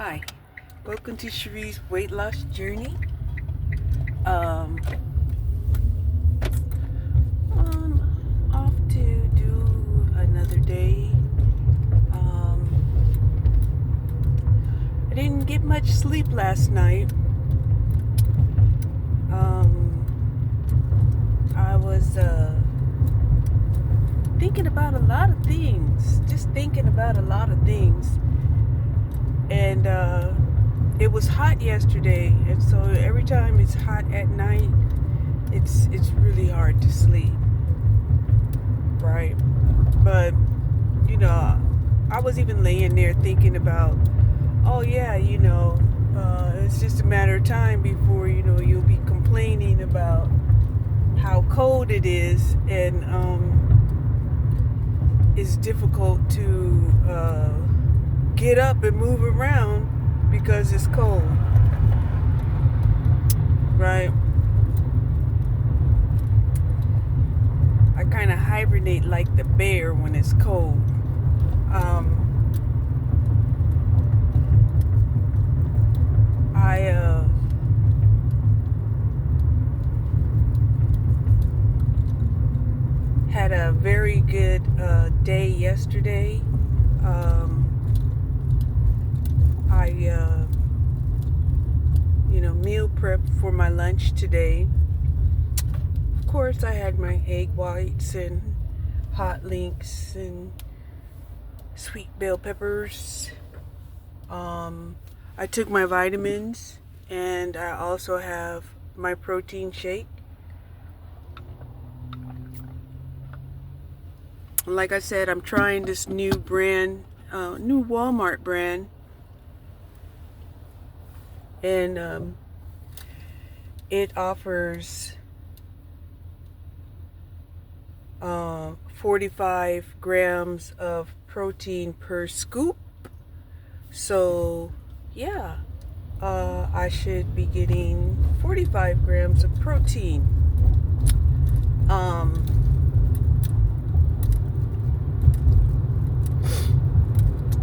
Hi, welcome to Cherie's weight loss journey. I'm off to do another day. I didn't get much sleep last night. I was thinking about a lot of things, and it was hot yesterday, and so every time it's hot at night, it's really hard to sleep, right? But I was even laying there thinking about, oh yeah, it's just a matter of time before you'll be complaining about how cold it is, and it's difficult to get up and move around because it's cold, right? I kind of hibernate like the bear when it's cold. I had a very good day yesterday. I meal prepped for my lunch today. Of course, I had my egg whites and hot links and sweet bell peppers. I took my vitamins, and I also have my protein shake. Like I said, I'm trying this new brand, new Walmart brand, and it offers 45 grams of protein per scoop. So yeah, I should be getting 45 grams of protein.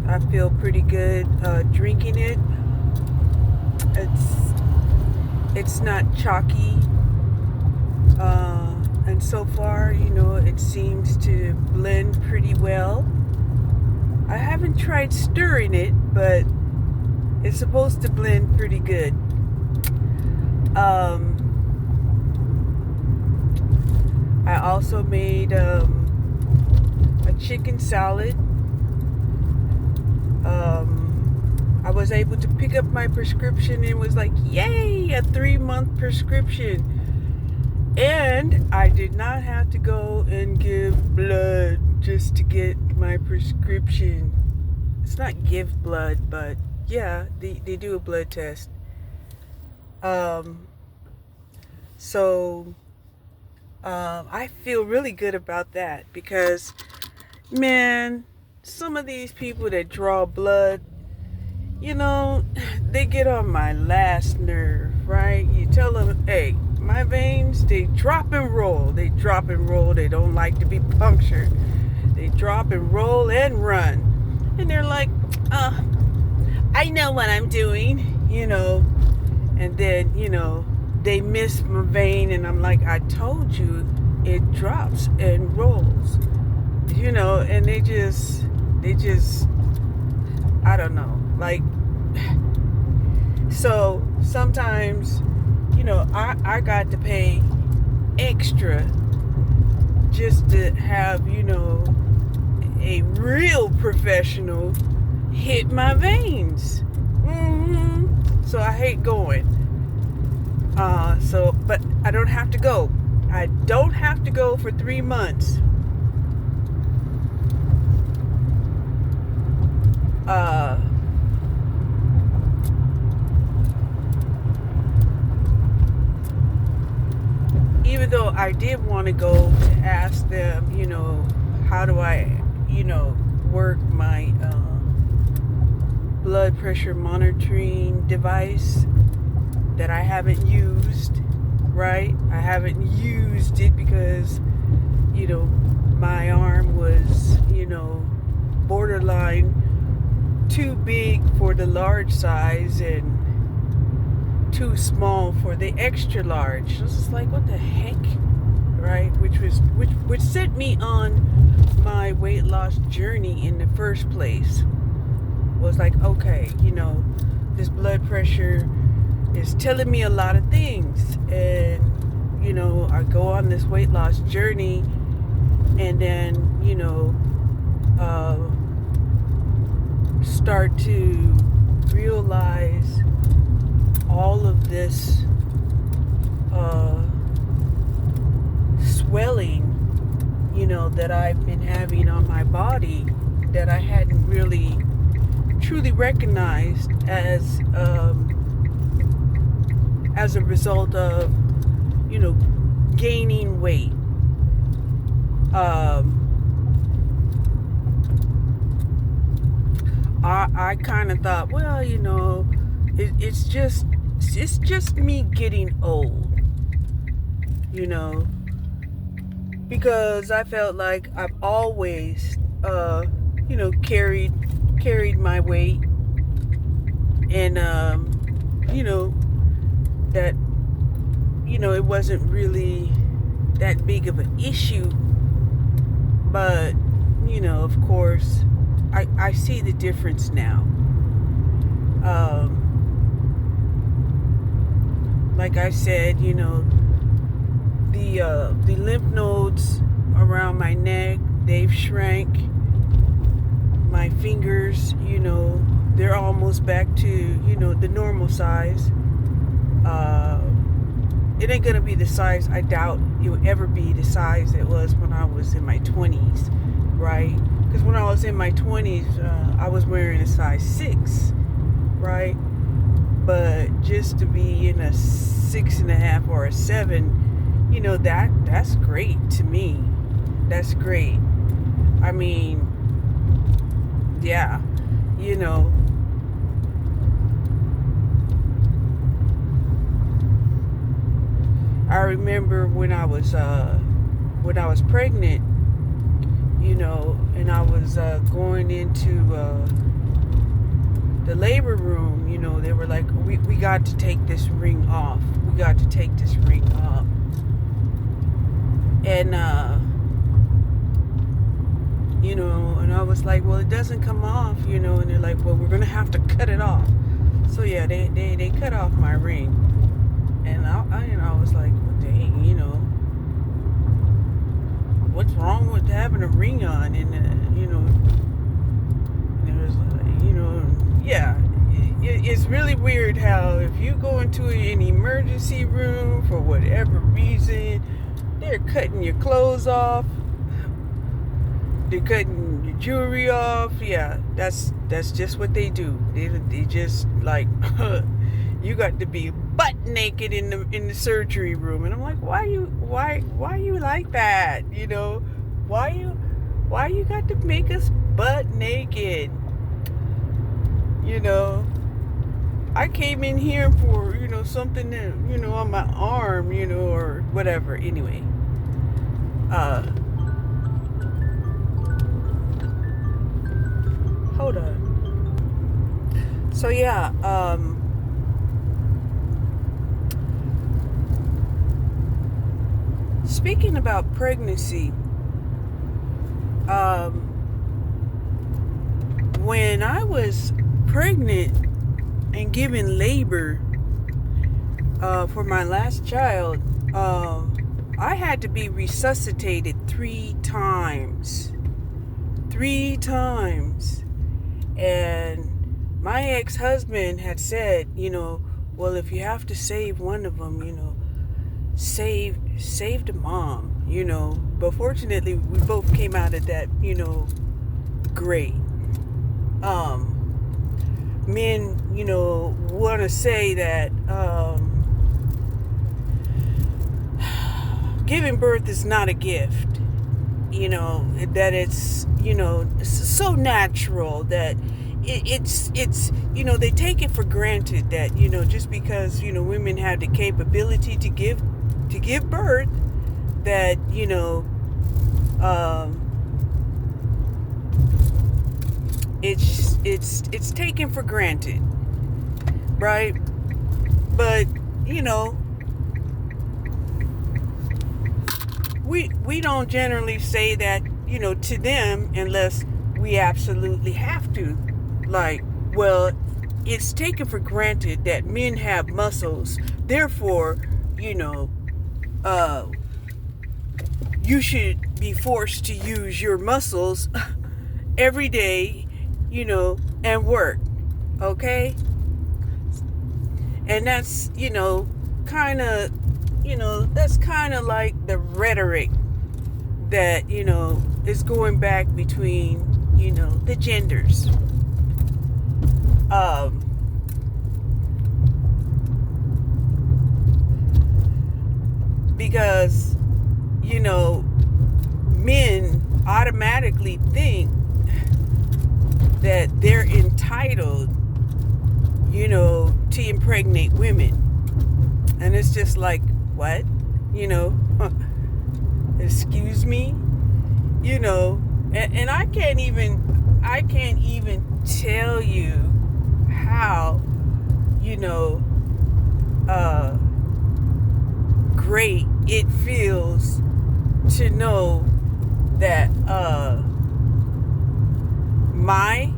I feel pretty good drinking it. It's not chalky, and so far, it seems to blend pretty well. I haven't tried stirring it, but it's supposed to blend pretty good. I also made a chicken salad. I was able to pick up my prescription and was like, yay, a 3-month prescription. And I did not have to go and give blood just to get my prescription. It's not give blood, but yeah, they do a blood test. So I feel really good about that because, man, some of these people that draw blood, they get on my last nerve, right? You tell them, hey, my veins, they drop and roll. They drop and roll. They don't like to be punctured. They drop and roll and run. And they're like, I know what I'm doing, And then, they miss my vein, and I'm like, I told you it drops and rolls, and they just, I don't know, like, so sometimes, I got to pay extra just to have, a real professional hit my veins. So I hate going. But I don't have to go. I don't have to go for 3 months. Even though I did want to go to ask them, how do I, work my blood pressure monitoring device that I haven't used, right? I haven't used it because, my arm was, borderline too big for the large size and too small for the extra large. So it's just like, what the heck, right? Which set me on my weight loss journey in the first place. Was like, okay, this blood pressure is telling me a lot of things, and I go on this weight loss journey, and then start to realize all of this swelling that I've been having on my body that I hadn't really truly recognized as a result of gaining weight. I kind of thought, well, it's just me getting old, because I felt like I've always carried my weight, and that it wasn't really that big of an issue. But of course I see the difference now. Like I said, the lymph nodes around my neck, they've shrank. My fingers, they're almost back to, the normal size. It ain't gonna be the size, I doubt it will ever be the size it was when I was in my 20s, right? Because when I was in my 20s, I was wearing a size 6, right? But just to be in a 6.5 or a 7, that's great to me. That's great. I mean, yeah, I remember when I was pregnant, and I was going into the labor room. They were like, we got to take this ring off. We got to take this ring off. And and I was like, well, it doesn't come off, and they're like, well, we're gonna have to cut it off. So yeah, they cut off my ring, and I was like, well, dang, what's wrong with having a ring on? And it was like, yeah, it's really weird how if you go into an emergency room for whatever reason, they're cutting your clothes off. They're cutting your jewelry off. Yeah, that's just what they do. They just like you got to be butt naked in the surgery room, and I'm like, why you like that? Why you got to make us butt naked? I came in here for something that on my arm, or whatever. Anyway, hold on. So yeah, speaking about pregnancy, when I was pregnant and giving labor for my last child, I had to be resuscitated 3 times. 3 times. And my ex-husband had said, well, if you have to save one of them, save the mom, But fortunately, we both came out of that, great. Men, want to say that giving birth is not a gift, that it's, so natural that it's they take it for granted that, just because, women have the capability to give birth, that, it's taken for granted, right? But we don't generally say that to them unless we absolutely have to. Like, well, it's taken for granted that men have muscles, therefore you should be forced to use your muscles every day, and work, okay? And that's kind of that's kind of like the rhetoric that is going back between the genders. Because men automatically think that they're entitled to impregnate women, and it's just like, what? Excuse me. And I can't even tell you how great it feels to know that my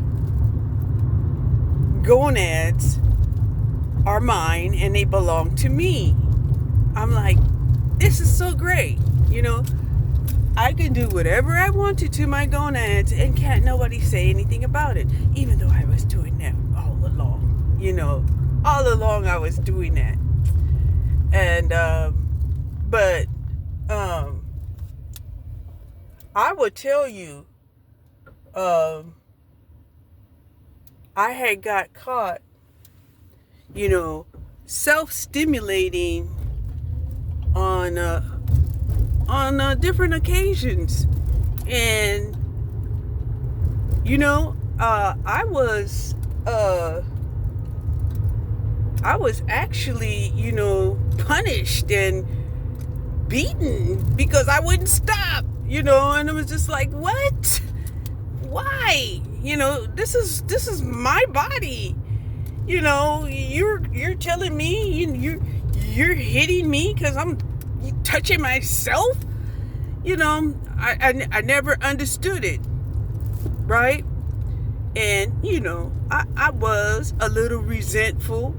gonads are mine and they belong to me. I'm like, this is so great. I can do whatever I wanted to my gonads and can't nobody say anything about it, even though I was doing that all along. All along I was doing that. And but I would tell you, I had got caught self-stimulating on different occasions, and I was actually punished and beaten because I wouldn't stop, and it was just like, what? Why? This is my body. You're telling me you're hitting me because I'm touching myself. I never understood it, right? And I was a little resentful,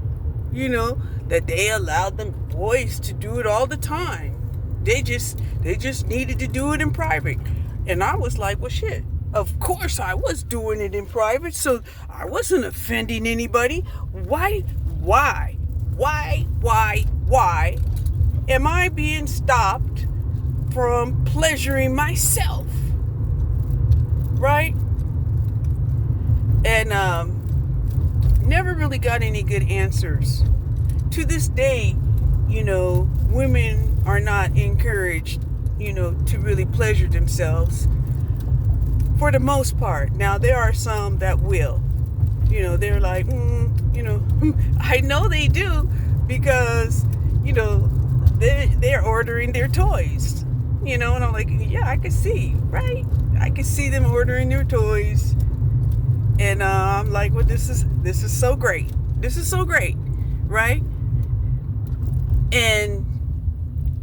that they allowed them boys to do it all the time. They just needed to do it in private. And I was like, well, shit, of course I was doing it in private, so I wasn't offending anybody. Why am I being stopped from pleasuring myself? Right? And never really got any good answers. To this day, women are not encouraged, to really pleasure themselves for the most part. Now, there are some that will. They're like, I know they do, because, they're ordering their toys, and I'm like, yeah, I can see, right? I can see them ordering their toys. And I'm like, well, this is so great. This is so great, right? And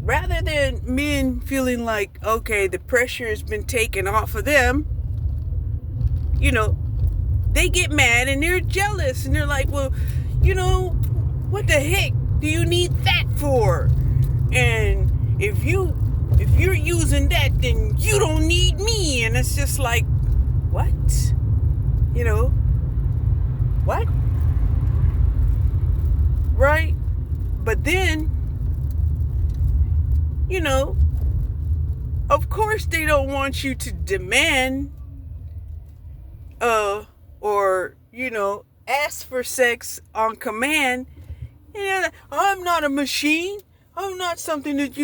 rather than men feeling like, okay, the pressure has been taken off of them, they get mad and they're jealous, and they're like, well, what the heck do you need that for? And if you're using that, then you don't need me. And it's just like, what? What? Right? But then, of course they don't want you to demand or ask for sex on command. And I'm not a machine. I'm not something that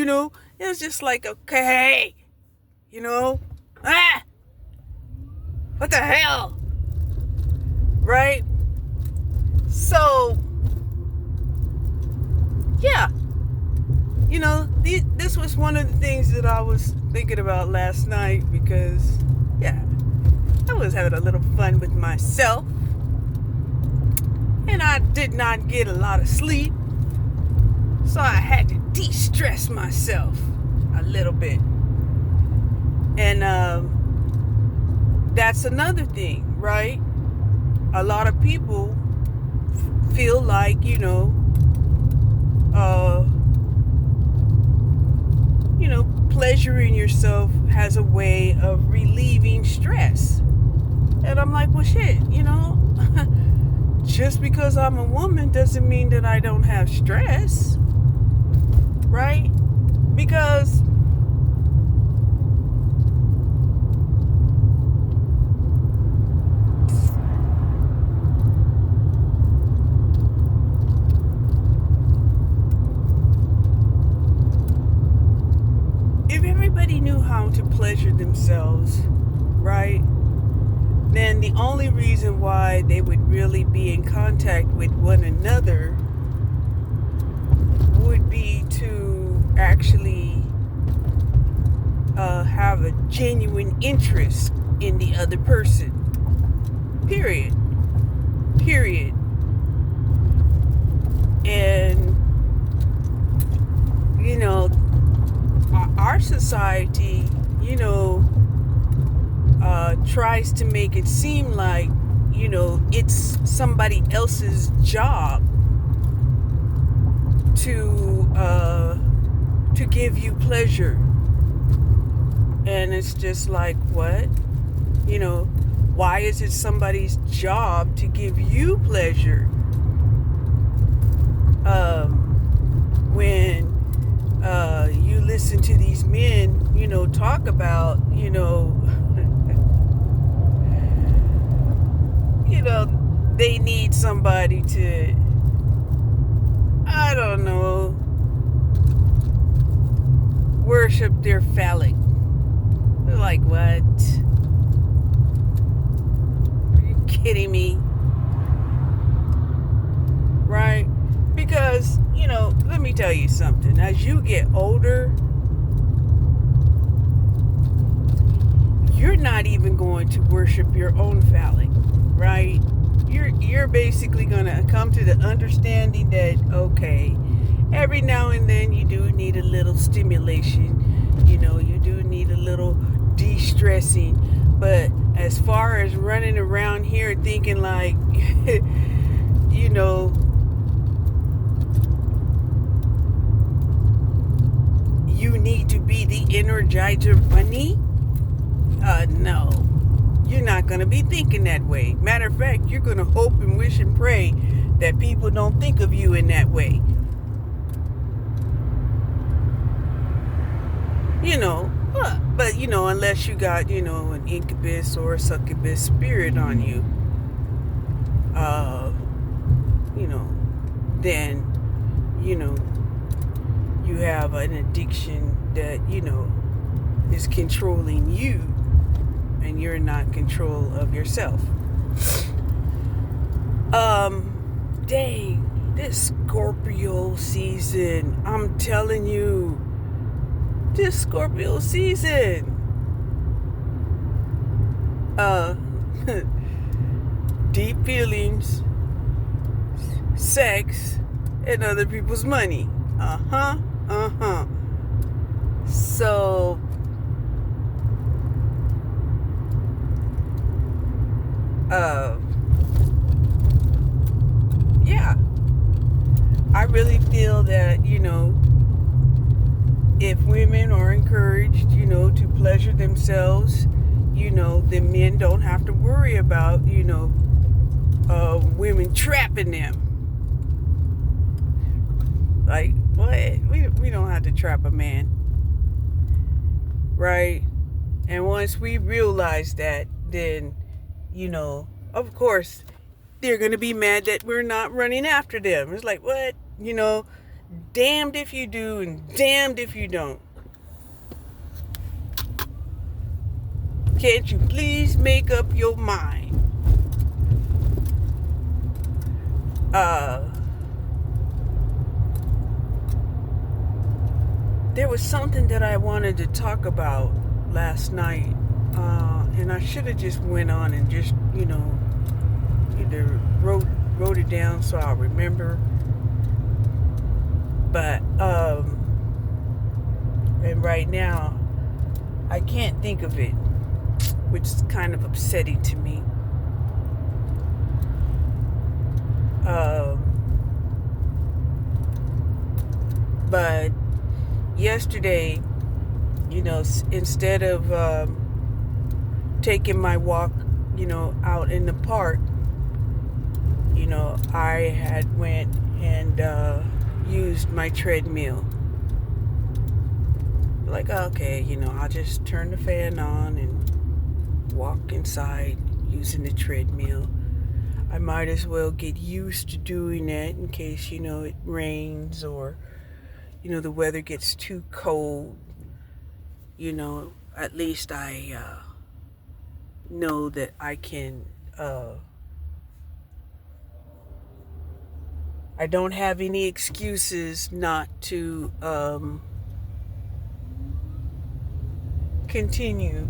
it's just like, okay, what the hell? Right? So yeah, this was one of the things that I was thinking about last night, because I was having a little fun with myself. And I did not get a lot of sleep. So I had to de-stress myself a little bit. And that's another thing, right? A lot of people feel like, pleasuring yourself has a way of relieving stress. And I'm like, well, shit, just because I'm a woman doesn't mean that I don't have stress, right? Because if everybody knew how to pleasure themselves, right, then the only reason why they would really be in contact with one another would be to actually have a genuine interest in the other person. Period. And, our society, tries to make it seem like, it's somebody else's job to give you pleasure. And it's just like, what? Why is it somebody's job to give you pleasure? When you listen to these men, talk about, they need somebody to, I don't know, worship their phallic. They're like, what? Are you kidding me? Right? Because, let me tell you something. As you get older, you're not even going to worship your own phallic, right? You're basically going to come to the understanding that, okay, every now and then you do need a little stimulation. You do need a little de-stressing. But as far as running around here thinking like, you need to be the Energizer Bunny? No. You're not going to be thinking that way. Matter of fact, you're going to hope and wish and pray that people don't think of you in that way. But unless you got, an incubus or a succubus spirit on you, then, you have an addiction that, is controlling you, and you're not in control of yourself. Dang, this Scorpio season, I'm telling you, this Scorpio season, deep feelings, sex, and other people's money. So, yeah, I really feel that, if women are encouraged, to pleasure themselves, then men don't have to worry about, women trapping them. Like, what? We don't have to trap a man. Right? And once we realize that, then, of course, they're going to be mad that we're not running after them. It's like, what? Damned if you do and damned if you don't. Can't you please make up your mind? There was something that I wanted to talk about last night, And I should have just went on and just, either wrote it down so I'll remember. But and right now I can't think of it, which is kind of upsetting to me. But yesterday, instead of taking my walk, out in the park, I had went and used my treadmill. Like, okay, I'll just turn the fan on and walk inside using the treadmill. I might as well get used to doing that in case, it rains or, the weather gets too cold. At least I know that I can, I don't have any excuses not to continue,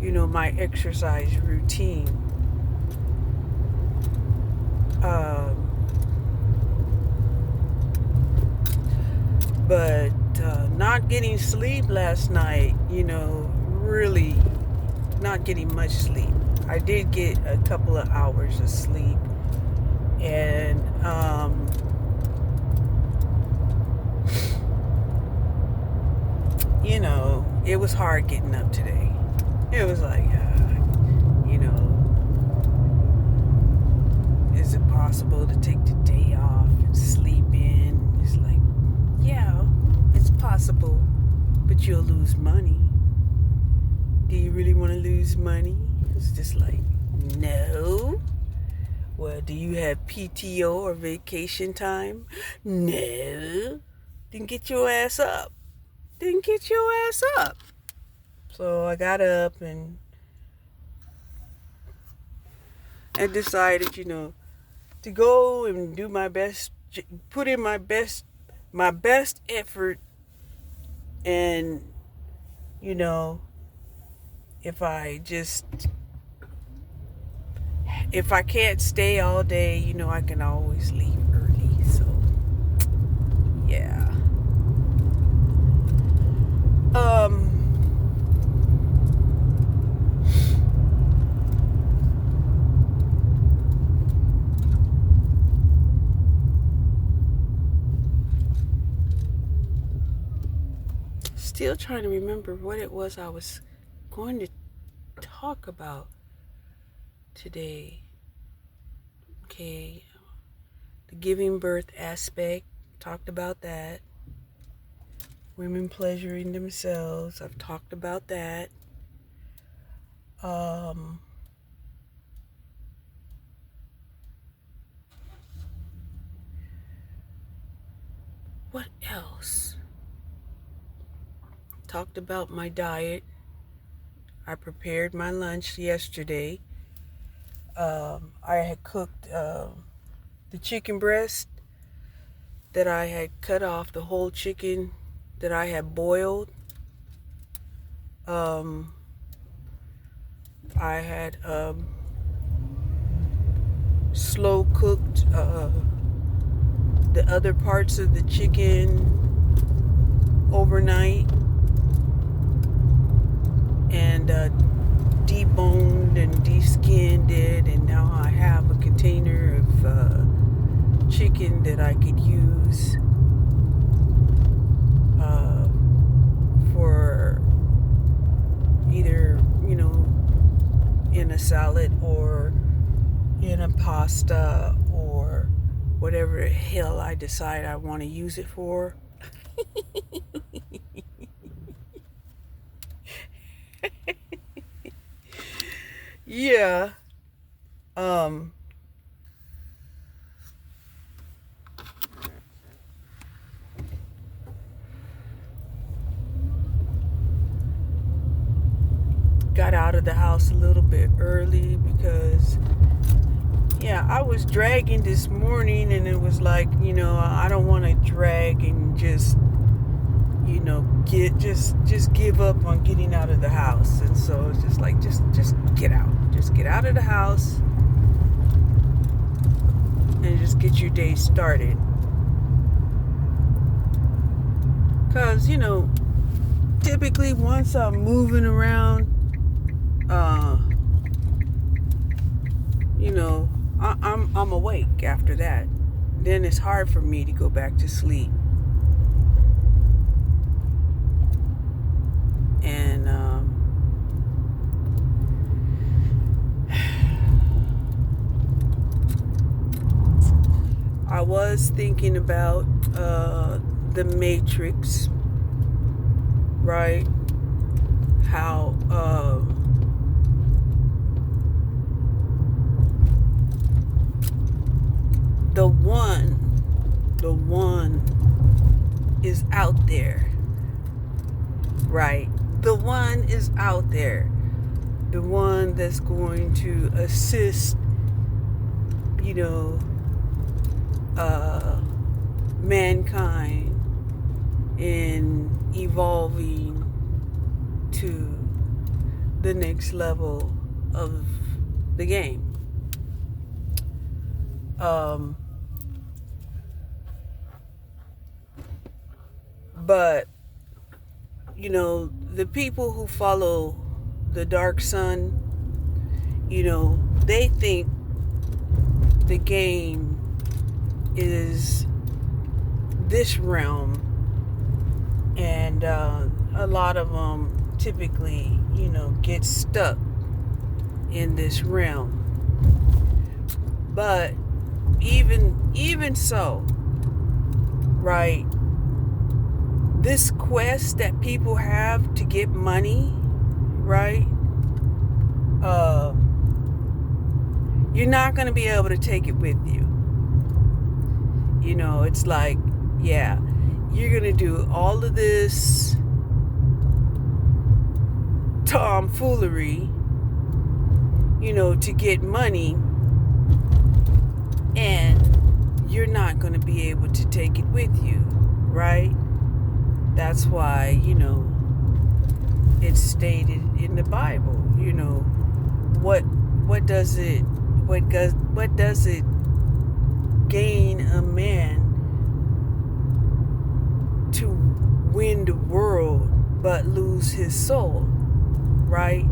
my exercise routine. But not getting sleep last night, really not getting much sleep. I did get a couple of hours of sleep, and it was hard getting up today. It was like, is it possible to take the day off and sleep in? It's like, yeah, it's possible, but you'll lose money. Do you really want to lose money? It's just like, no. Well, do you have PTO or vacation time? No. Then get your ass up. So I got up and decided, to go and do my best, put in my best effort. And, if I can't stay all day, I can always leave early. So, yeah. Still trying to remember what it was I was going to talk about today. Okay, the giving birth aspect, talked about that. Women pleasuring themselves, I've talked about that. What else? Talked about my diet. I prepared my lunch yesterday. I had cooked the chicken breast that I had cut off, the whole chicken that I had boiled. I had slow cooked the other parts of the chicken overnight and deboned and de-skinned it, and now I have a container of chicken that I could use for either, in a salad or in a pasta or whatever the hell I decide I want to use it for. Yeah. Got out of the house a little bit early because, I was dragging this morning, and it was like, I don't want to drag and just, just give up on getting out of the house. And so it's just like, just get out. Just get out of the house and just get your day started. Because, typically once I'm moving around, I'm awake after that. Then it's hard for me to go back to sleep. And I was thinking about the Matrix, right? How the one is out there, right? The one is out there. The one that's going to assist, mankind in evolving to the next level of the game. But the people who follow the dark sun, they think the game is this realm, and a lot of them typically, get stuck in this realm. But even so, right? This quest that people have to get money, right? You're not going to be able to take it with you. It's like, yeah, you're going to do all of this tomfoolery, to get money, and you're not going to be able to take it with you, right? That's why, it's stated in the Bible, what does it gain a man to win the world but lose his soul, right?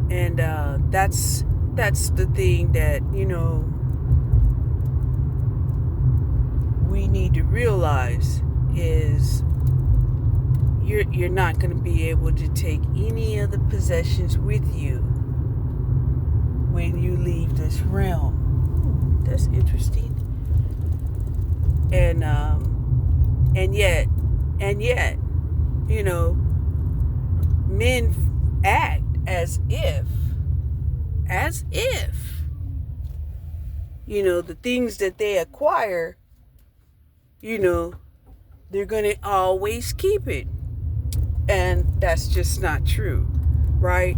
And that's the thing that we need to realize is you're not going to be able to take any of the possessions with you when you leave this realm. That's interesting. And yet, men act as if the things that they acquire, they're going to always keep it. And that's just not true, right?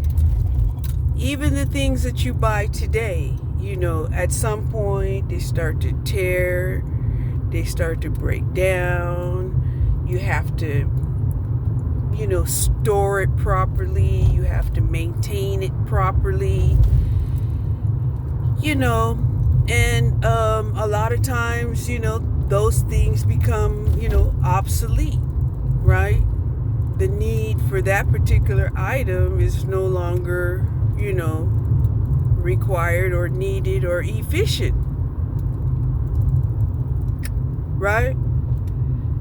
Even the things that you buy today, at some point they start to tear, they start to break down. You have to, store it properly. You have to maintain it properly, and a lot of times, those things become, obsolete, right? The need for that particular item is no longer, required or needed or efficient, right?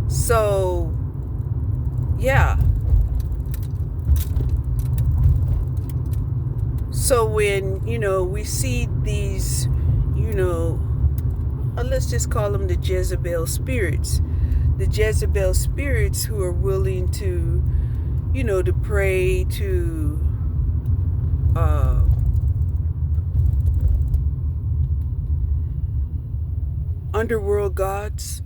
So, yeah. So when, we see these, let's just call them the Jezebel spirits. The Jezebel spirits who are willing to, to pray to underworld gods,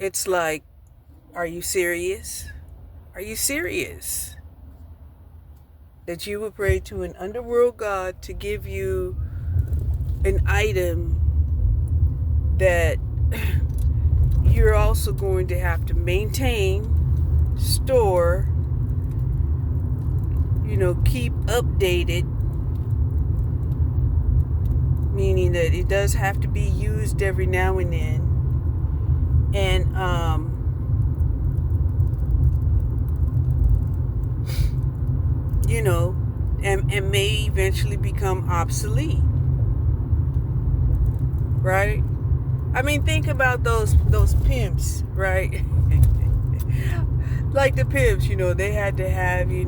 it's like, are you serious? Are you serious? That you would pray to an underworld god to give you an item that you're also going to have to maintain, store, keep updated, meaning that it does have to be used every now and then. And and may eventually become obsolete. Right? I mean, think about those pimps, right? Like the pimps, they had to have, the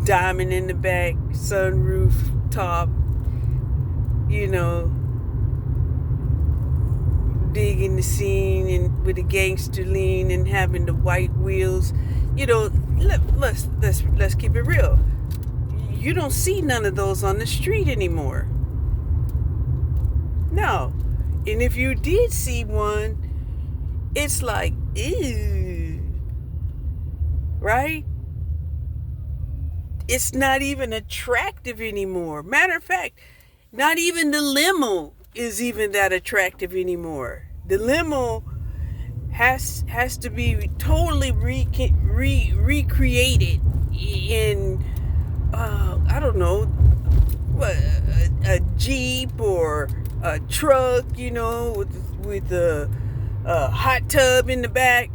diamond in the back, sunroof top, digging the scene and with a gangster lean and having the white wheels. Let's keep it real. You don't see none of those on the street anymore. No. And if you did see one, it's like, ew. Right? It's not even attractive anymore. Matter of fact, not even the limo is even that attractive anymore. The limo has to be totally recreated in I don't know, what, a Jeep or a truck, with a hot tub in the back.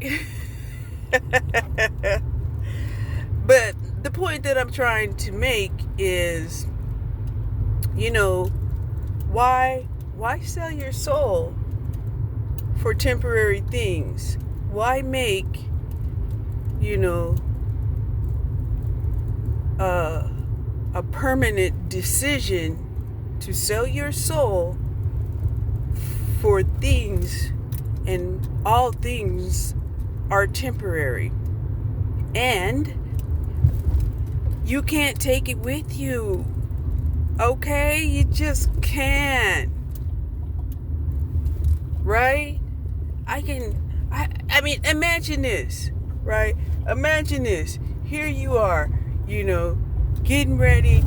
But the point that I'm trying to make is, why sell your soul for temporary things? Why make, a permanent decision to sell your soul for things, and all things are temporary, and you can't take it with you. Okay? You just can't. Right? I mean, imagine this, right? Imagine this. Here you are, getting ready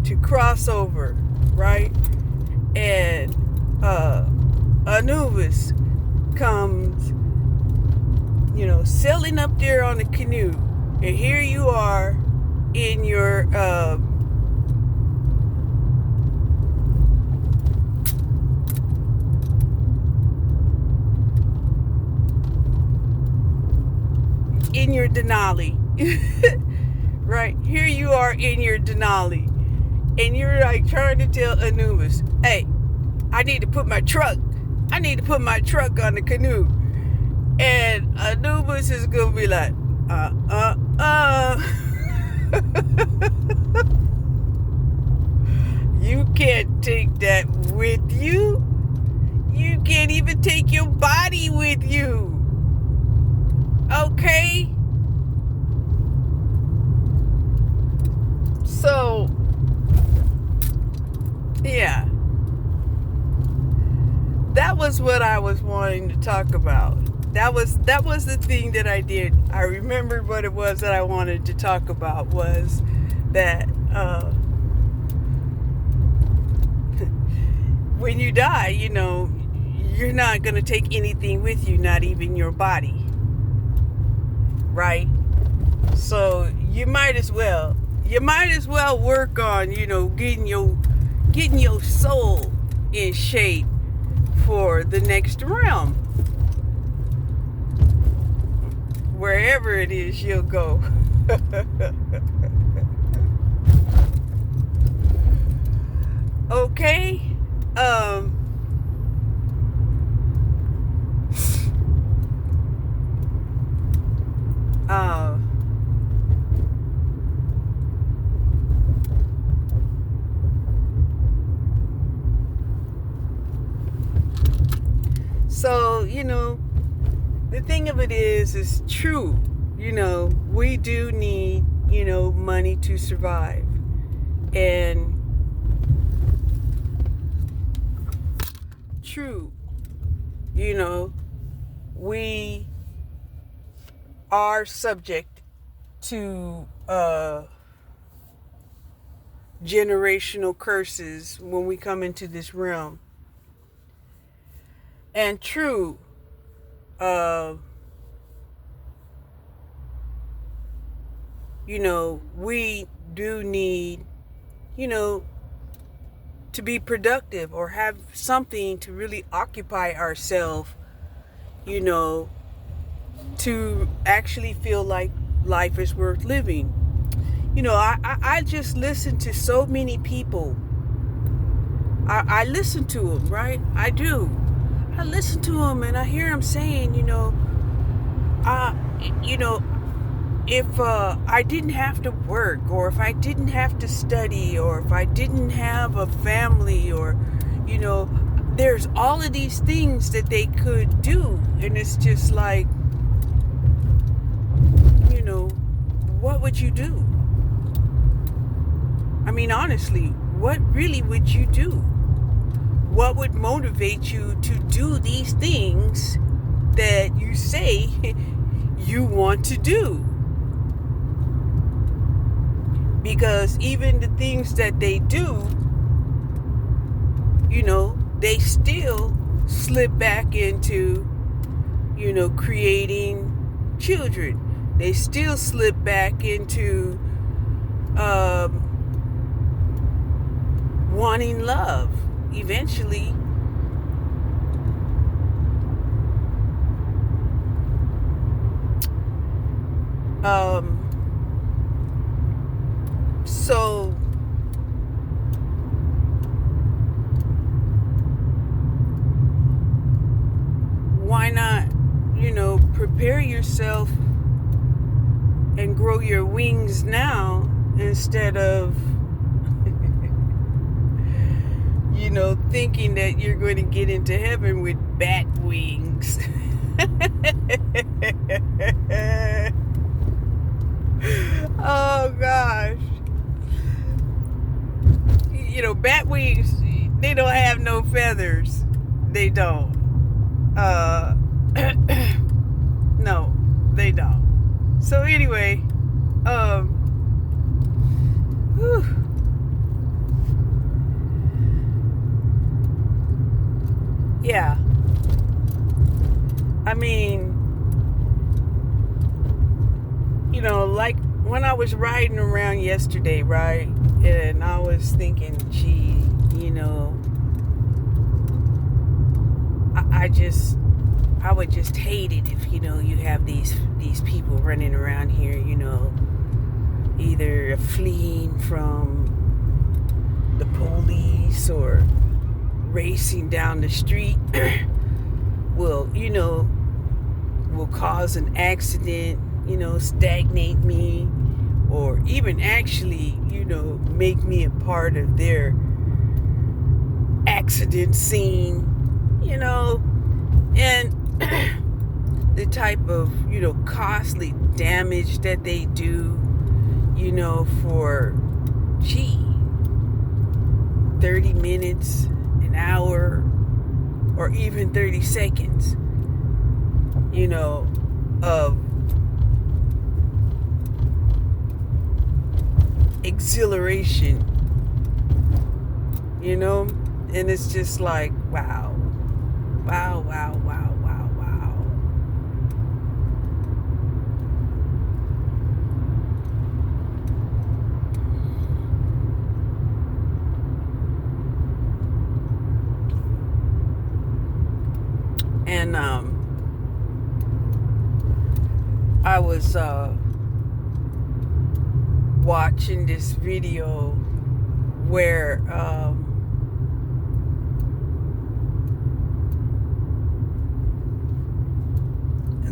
to cross over, right? And Anubis comes, sailing up there on a canoe. And here you are in your Denali. Right? Here you are in your Denali. And you're like trying to tell Anubis, hey, I need to put my truck on the canoe. And Anubis is going to be like, You can't take that with you. You can't even take your body with you. Okay? So, yeah. That was what I was wanting to talk about. That was the thing that I did. I remembered what it was that I wanted to talk about, was that when you die, you're not going to take anything with you, not even your body. Right? So you might as well work on, getting your soul in shape for the next realm. Wherever it is you'll go. Okay? So, the thing of it is true. We do need, money to survive. And true, we are subject to generational curses when we come into this realm. And true, we do need, to be productive or have something to really occupy ourselves, to actually feel like life is worth living. I just listen to so many people. I listen to them, right? I do. I listen to them and I hear them saying, if I didn't have to work, or if I didn't have to study, or if I didn't have a family, or, there's all of these things that they could do. And it's just like, what would you do? I mean, honestly, what really would you do? What would motivate you to do these things that you say you want to do? Because even the things that they do, they still slip back into, creating children. They still slip back into wanting love eventually. So why not, prepare yourself and grow your wings now instead of, thinking that you're going to get into heaven with bat wings. Oh gosh. Bat wings, they don't have no feathers. They don't. No, they don't. So anyway, whew. Yeah. I mean, like when I was riding around yesterday, right? And I was thinking, gee, I would just hate it if, you have these people running around here, either fleeing from the police or racing down the street will cause an accident, stagnate me, or even actually, make me a part of their accident scene, and the type of, costly damage that they do, for, 30 minutes, an hour, or even 30 seconds, of exhilaration, and it's just like, wow, wow, wow, wow, wow, wow. And I was watching this video where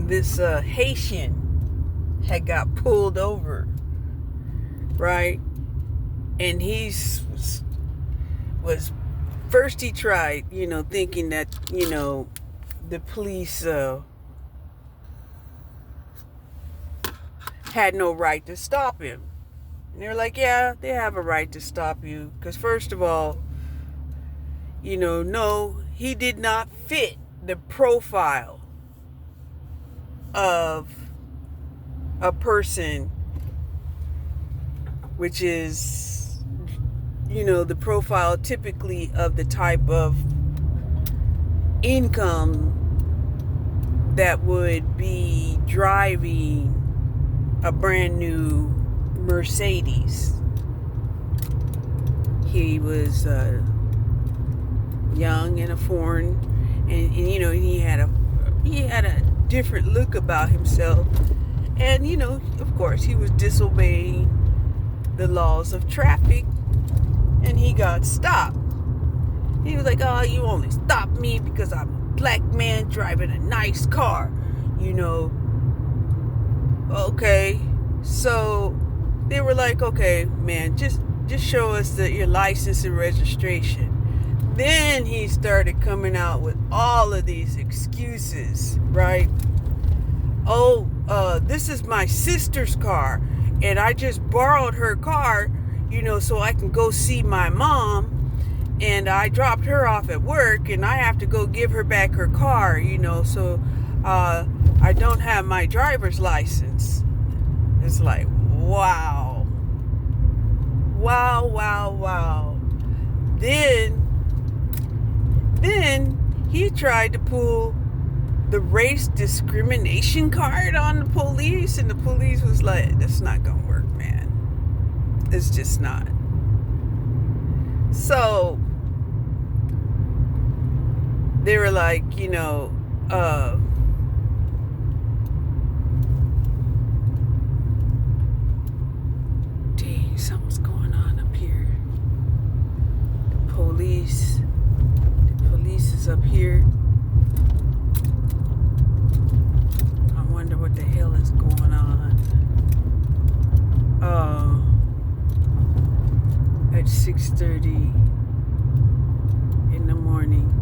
this Haitian had got pulled over, right? And he was first he tried, thinking that, the police had no right to stop him. And they're like, yeah, they have a right to stop you. Because first of all, no, he did not fit the profile of a person, which is, the profile typically of the type of income that would be driving a brand new Mercedes. He was young and a foreign, and he had a different look about himself, and of course he was disobeying the laws of traffic, and he got stopped. He was like, "Oh, you only stopped me because I'm a black man driving a nice car." Okay, so they were like, "Okay, man, just show us your license and registration." Then he started coming out with all of these excuses, right? "Oh, this is my sister's car, and I just borrowed her car, so I can go see my mom, and I dropped her off at work, and I have to go give her back her car, so I don't have my driver's license." It's like, wow. Then he tried to pull the race discrimination card on the police, and the police was like, "That's not gonna work, man. It's just not." So they were like, dang, something's going on up here. The police is up here. I wonder what the hell is going on. At 6:30 in the morning.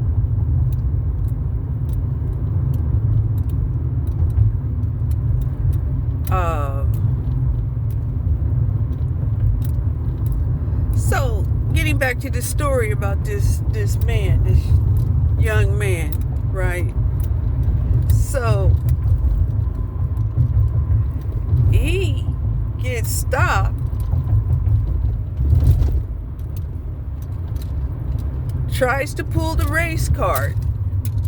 So getting back to the story about this young man, right? So he gets stopped, tries to pull the race card,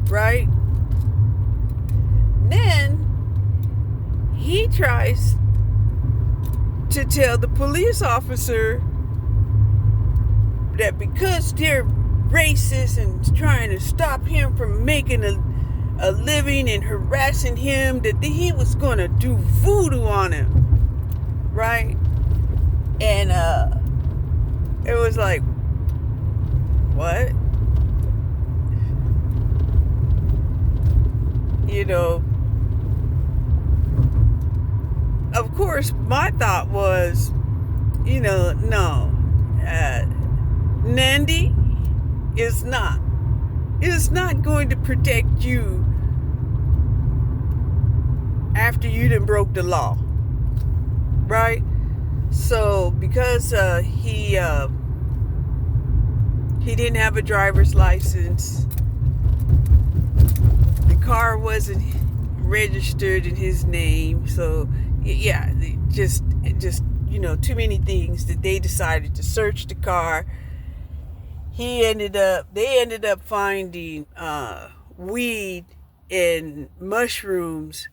right? Then he tries to tell the police officer that because they're racist and trying to stop him from making a living and harassing him, that he was going to do voodoo on him, right? And it was like, what? Of course, my thought was, no, Nandi is not going to protect you after you done broke the law, right? So because he didn't have a driver's license, the car wasn't registered in his name, so yeah, just too many things that they decided to search the car. They ended up finding weed and mushrooms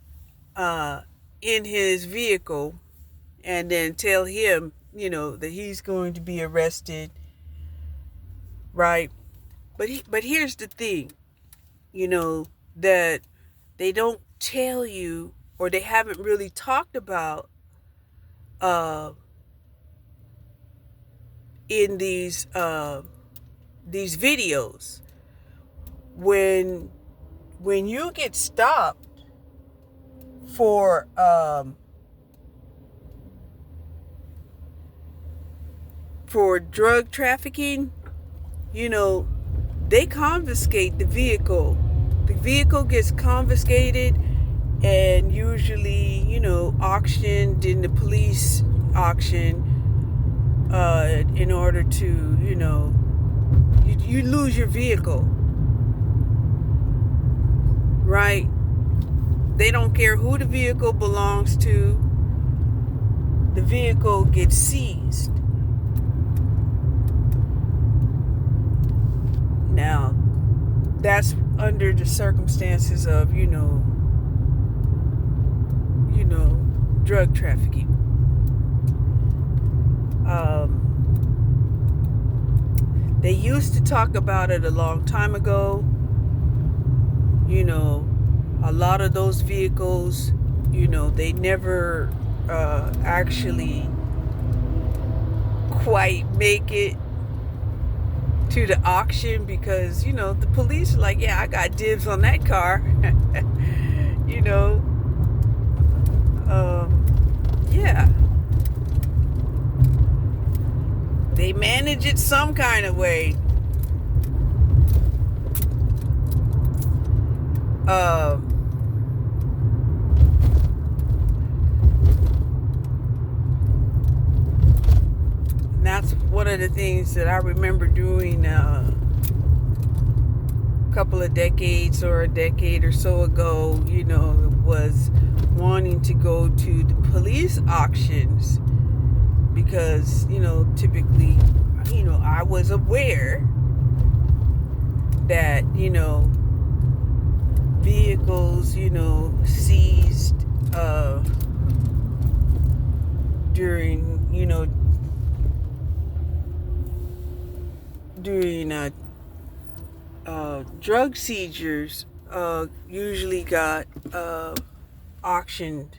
in his vehicle, and then tell him, that he's going to be arrested, right? But here's the thing, that they don't tell you, or they haven't really talked about in these videos. When you get stopped for drug trafficking, they confiscate the vehicle. The vehicle gets confiscated and usually, auctioned in the police auction in order to, you lose your vehicle, right? They don't care who the vehicle belongs to. the vehicle gets seized. Now, that's under the circumstances of, drug trafficking. They used to talk about it a long time ago. A lot of those vehicles, they never actually quite make it to the auction because, the police are like, yeah, I got dibs on that car. Yeah. They manage it some kind of way. And that's one of the things that I remember doing a couple of decades or a decade or so ago, was wanting to go to the police auctions because, typically, I was aware that, vehicles, seized during drug seizures usually got auctioned.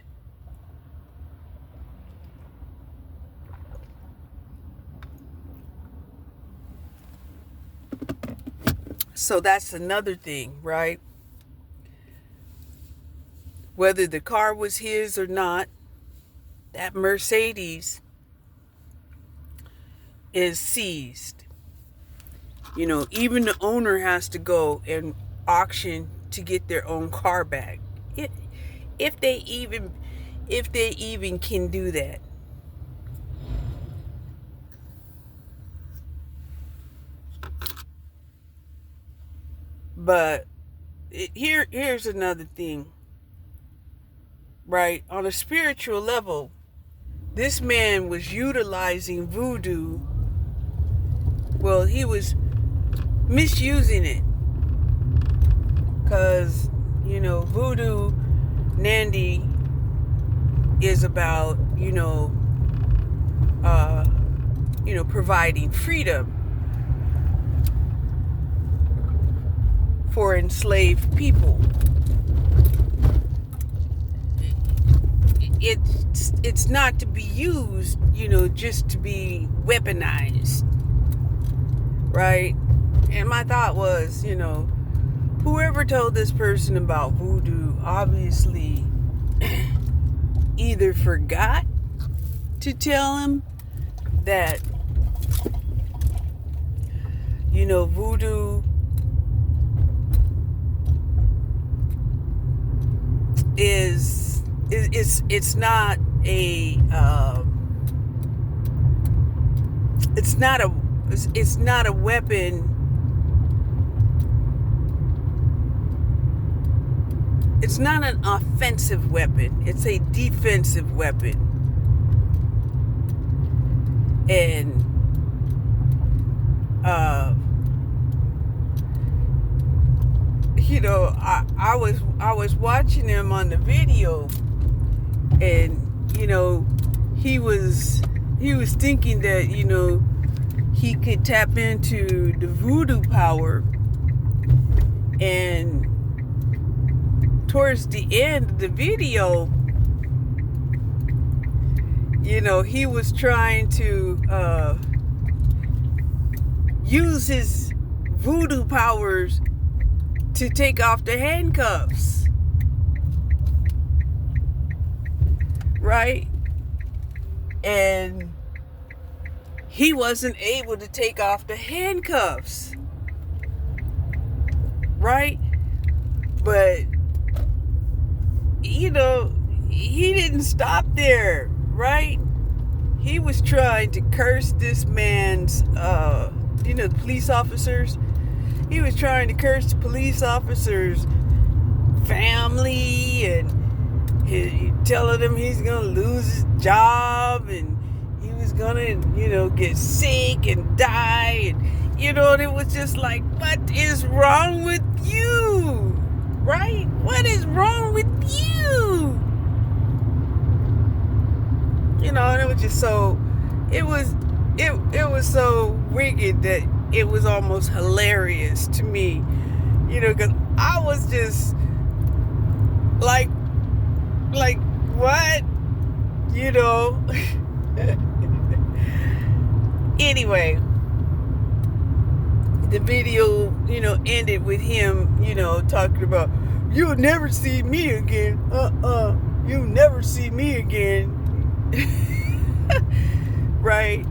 So that's another thing, right? Whether the car was his or not, that Mercedes is seized. Even the owner has to go and auction to get their own car back. If they even can do that. But here's another thing, right? On a spiritual level, this man was utilizing voodoo. Well, he was misusing it because, voodoo, Nandi, is about, providing freedom for enslaved people. It's not to be used, just to be weaponized, right? And my thought was, whoever told this person about voodoo obviously either forgot to tell him that, voodoo it's not a weapon. It's not an offensive weapon. It's a defensive weapon. And I was watching him on the video, and he was thinking that he could tap into the voodoo power, and towards the end of the video, he was trying to use his voodoo powers to take off the handcuffs, right? And he wasn't able to take off the handcuffs, right? But he didn't stop there, right? He was trying to curse this man's the police officers. He was trying to curse the police officers' family and telling him he's gonna lose his job and he was gonna, get sick and die, and and it was just like, what is wrong with you? Right? What is wrong with you? And it was just so, it was so wicked that it was almost hilarious to me, because I was just like what, Anyway, the video, ended with him, talking about, you'll never see me again. You'll never see me again. Right?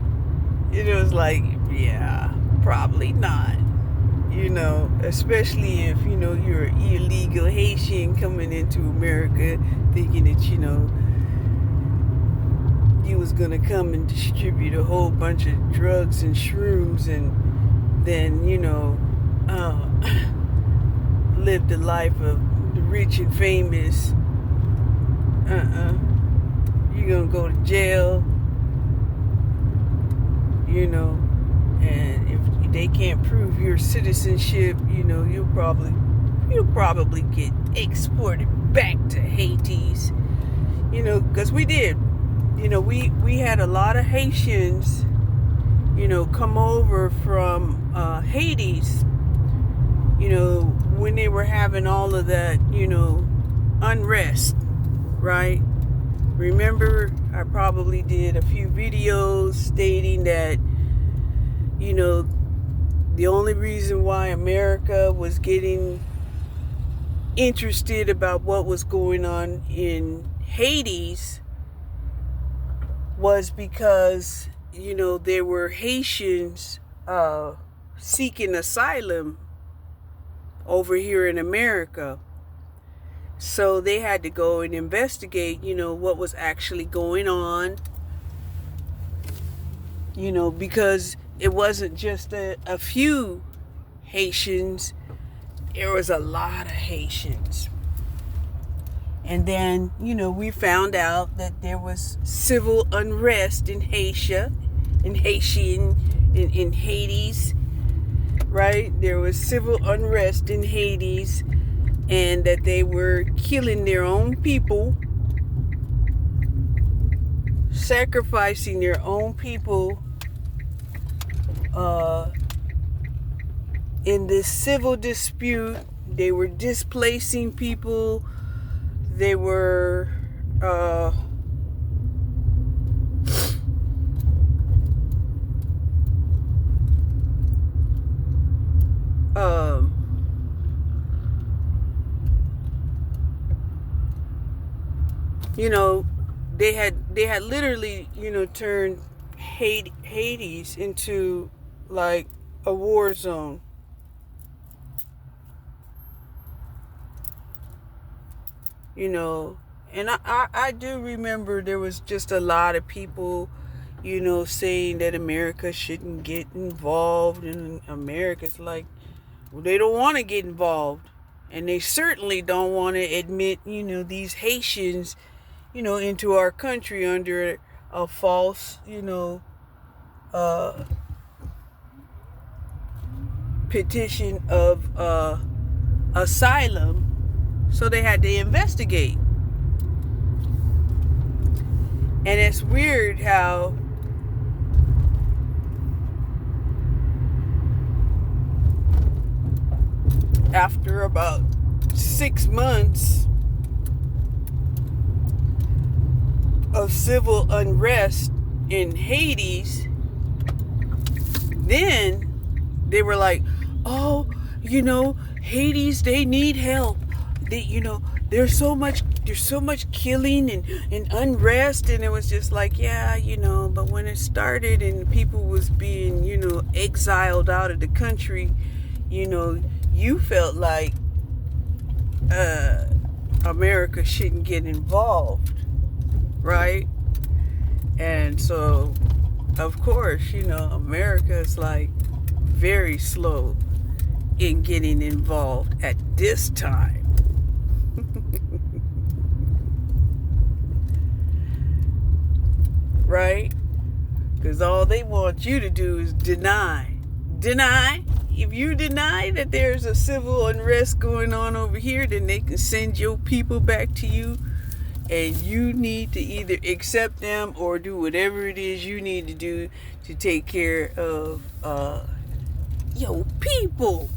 It was like, yeah, probably not. Especially if, you're an illegal Haitian coming into America thinking that, you was going to come and distribute a whole bunch of drugs and shrooms and then, live the life of the rich and famous. You're going to go to jail, and if they can't prove your citizenship, you'll probably get exported back to Hades, because we did. We had a lot of Haitians, come over from Hades, when they were having all of that, unrest, right? Remember, I probably did a few videos stating that, the only reason why America was getting interested about what was going on in Hades was because, there were Haitians seeking asylum over here in America. So they had to go and investigate, what was actually going on, because it wasn't just a few Haitians, there was a lot of Haitians. And then, we found out that there was civil unrest in Hades, right? There was civil unrest in Hades, and that they were killing their own people, sacrificing their own people in this civil dispute. They were displacing people. They were they had literally, turned Hades into like a war zone. And I do remember there was just a lot of people, saying that America shouldn't get involved, and America's like, well, they don't want to get involved, and they certainly don't want to admit, these Haitians, into our country under a false, petition of asylum. So they had to investigate. And it's weird how after about 6 months of civil unrest in Hades, then they were like, oh, Hades, they need help. There's so much killing and unrest, and it was just like, yeah, but when it started and people was being, exiled out of the country, you felt like America shouldn't get involved, right? And so, of course, America is like very slow in getting involved at this time. right? Because all they want you to do is deny. Deny. If you deny that there's a civil unrest going on over here, then they can send your people back to you. And you need to either accept them or do whatever it is you need to do to take care of your people.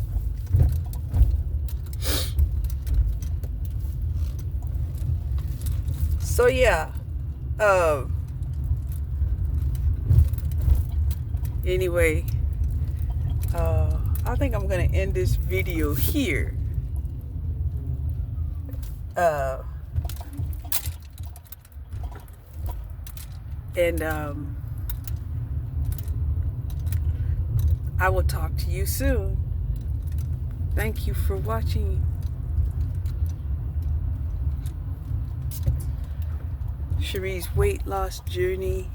So yeah. Anyway, I think I'm gonna end this video here. And I will talk to you soon. Thank you for watching. Cherie's weight loss journey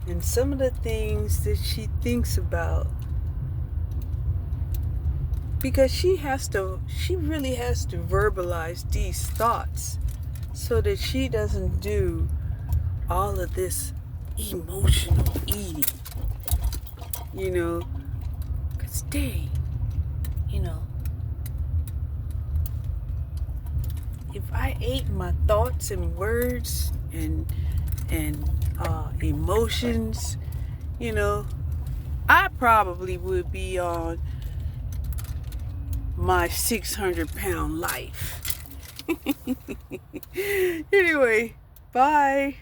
and some of the things that she thinks about, because she really has to verbalize these thoughts so that she doesn't do all of this emotional eating, because dang, if I ate my thoughts and words and emotions, I probably would be on my 600-pound life. Anyway, bye.